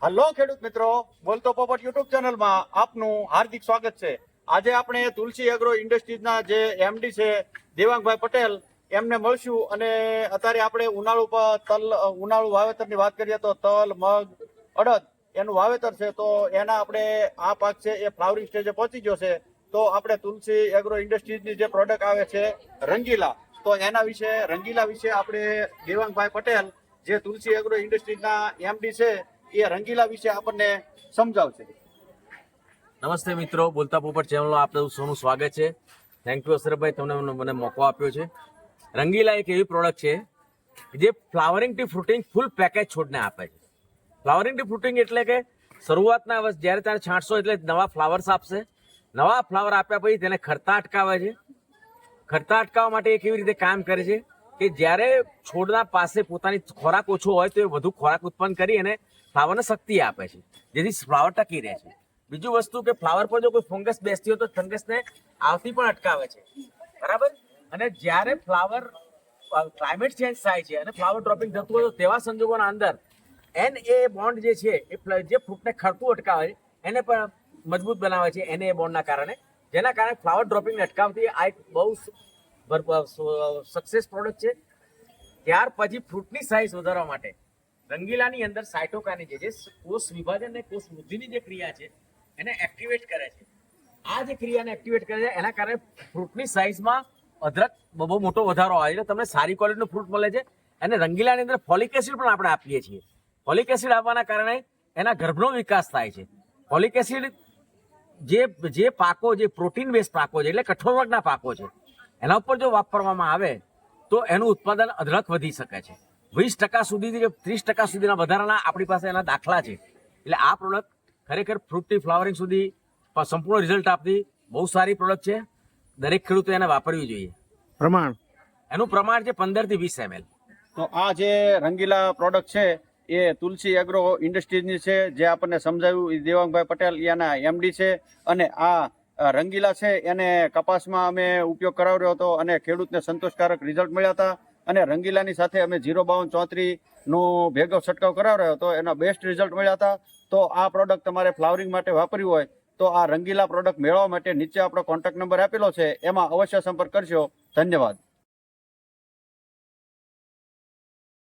Hello ખેડૂત મિત્રો, બોલતો પોપટ યુટ્યુબ ચેનલમાં આપનું હાર્દિક સ્વાગત છે। આજે આપણે તુલસી એગ્રો ઇન્ડસ્ટ્રીઝના જે એમડી છે દેવાંગભાઈ પટેલ એમને મળશું અને અત્યારે આપણે ઉનાળુ વાવેતરની વાત કરીએ તો તલ, મગ, અડદ એનું વાવેતર છે। તો એના આપણે આ પાક છે એ ફ્લાવરિંગ સ્ટેજે પહોંચી ગયો છે। તો આપણે તુલસી એગ્રો ઇન્ડસ્ટ્રીઝની જે પ્રોડક્ટ આવે છે રંગીલા, તો એના વિશે રંગીલા વિશે આપણે દેવાંગભાઈ પટેલ જે તુલસી એગ્રો ઇન્ડસ્ટ્રીઝના એમડી છે એ રંગીલા વિશે આપણને સમજાવશે। નમસ્તે મિત્રો, બોલતા પોપટ ચેનલમાં આપ સૌનું સ્વાગત છે। થેન્ક યુ અશરફભાઈ, તમને મને મોકો આપ્યો છે। રંગીલા એક એવી પ્રોડક્ટ છે જે ફ્લાવરિંગ થી ફ્રૂટિંગ ફૂલ પેકેજ છોડને આપે છે। ફ્લાવરિંગ થી ફ્રૂટિંગ એટલે કે શરૂઆતના વર્ષ જ્યારે ત્યારે છાંટશો એટલે નવા ફ્લાવર્સ આપશે। નવા ફ્લાવર આપ્યા પછી તેને ખરતા અટકાવે છે। ખરતા અટકાવવા માટે એ કેવી રીતે કામ કરે છે કે જ્યારે છોડના પાસે પોતાની ખોરાક ઓછો હોય તો એ વધુ ખોરાક ઉત્પન્ન કરી અને ફ્લાવરને શક્તિ આપે છે, જેથી ફ્લાવર ટકી રહે છે। બીજું વસ્તુ કે ફ્લાવર પર જો કોઈ ફંગસ બેસતી હોય તો ફંગસને આવતી પણ અટકાવે છે, બરાબર। અને જ્યારે ફ્લાવર ક્લાઇમેટ ચેન્જ થાય છે અને ફ્લાવર ડ્રોપિંગ થતું હોય તો તેવા સંજોગોના અંદર NA બોન્ડ જે છે એ જે ફ્રૂટને ખરતું અટકાવે છે એને પણ મજબૂત બનાવે છે NA બોન્ડના કારણે, જેના કારણે ફ્લાવર ડ્રોપિંગને અટકાવતી આ એક બહુ સક્સેસ પ્રોડક્ટ છે। ત્યાર પછી ફ્રૂટની સાઇઝ વધારવા માટે રંગીલાની અંદર સાયટોકાઇન જે કોષ વિભાજન અને કોષ વૃદ્ધિની જે ક્રિયા છે એને એક્ટિવેટ કરે છે। આ જે ક્રિયાને એક્ટિવેટ કરે છે એના કારણે ફ્રૂટની સાઇઝમાં અદરક બહુ મોટો વધારો આવે છે, તમને સારી ક્વોલિટીનું ફ્રૂટ મળે છે। અને રંગીલાની અંદર ફોલિક એસિડ પણ આપણે આપીએ છીએ। ફોલિક એસિડ આપવાના કારણે એના ગર્ભનો વિકાસ થાય છે। ફોલિક એસિડ જે પાકો જે પ્રોટીન બેઝ પાકો છે એટલે કઠોળ વર્ગના પાકો છે એના ઉપર જો વાપરવામાં આવે તો એનું ઉત્પાદન અઢળક વધી શકે છે। 20% સુધીથી 30% સુધીના વધારાના આપણી પાસે એના દાખલા છે। એટલે આ પ્રોડક્ટ ખરેખર ફ્રૂટથી ફ્લાવરિંગ સુધી સંપૂર્ણ રિઝલ્ટ આપતી બહુ સારી પ્રોડક્ટ છે। દરેક ખેડૂતો એને વાપરવી જોઈએ। એનું પ્રમાણ છે 15 થી 20 ml। તો આ જે રંગીલા પ્રોડક્ટ છે એ તુલસી એગ્રો ઇન્ડસ્ટ્રીઝની છે, જે આપણને સમજાવ્યું એ દેવાંગભાઈ પટેલ એના એમડી છે। અને આ રંગીલા છે એને કપાસમાં અમે ઉપયોગ કરાવ્યો હતો અને ખેડૂતને સંતોષકારક રિઝલ્ટ મળ્યા હતા। અને રંગીલાની સાથે અમે 05234નો ભેગો છંટકાવ કરાવ્યો હતો, એના બેસ્ટ રિઝલ્ટ મળ્યા હતા। તો આ પ્રોડક્ટ તમારે ફ્લાવરિંગ માટે વાપરવી હોય તો આ રંગીલા પ્રોડક્ટ મેળવવા માટે નીચે આપણો કોન્ટેક્ટ નંબર આપેલો છે, એમાં અવશ્ય સંપર્ક કરજો। ધન્યવાદ।